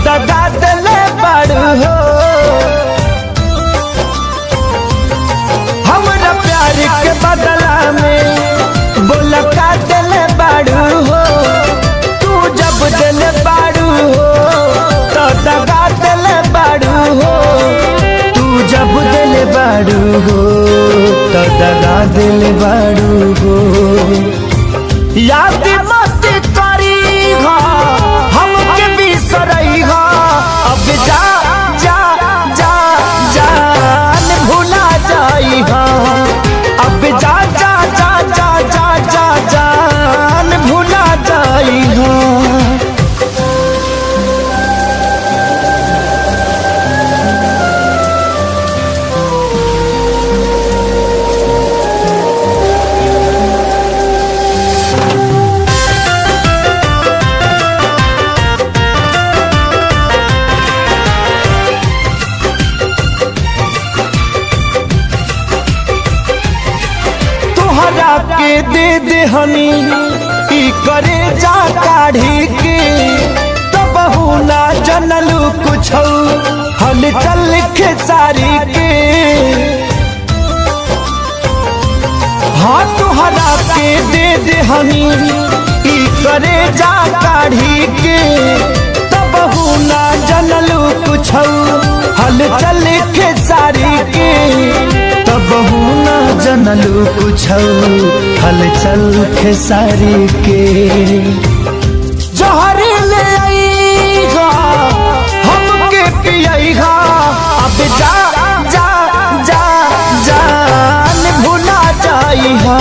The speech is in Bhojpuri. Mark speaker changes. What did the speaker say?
Speaker 1: दगा दिले बाड़ू हो। हमरा प्यार के बदला में बोला का दिले बाड़ू हो। तू जब दिले बाड़ू हो तो दगा दिले बाड़ू हो। तू जब दिले बाड़ू हो तो दगा दिले बाड़ू हो। याद मत करी हमके बिसरई अब जा जा जा जान भुला जाई अब जा जा जा जा जा जा जान भुला जाई के दे दे हनी ई करे जा काढ़ी के तब ना जनलू कुछ हल चल खेसारी के। हाँ तुहरा के दे दे हनी ई करे जा काढ़ी के तब ना जनलू कुछ हल चल खेसारी के। तब ना जनलू कुछ हलचल खेसारी के। जहरी ले आईगा हमके पियईगा अब जा जा जा जान भुला जाईगा।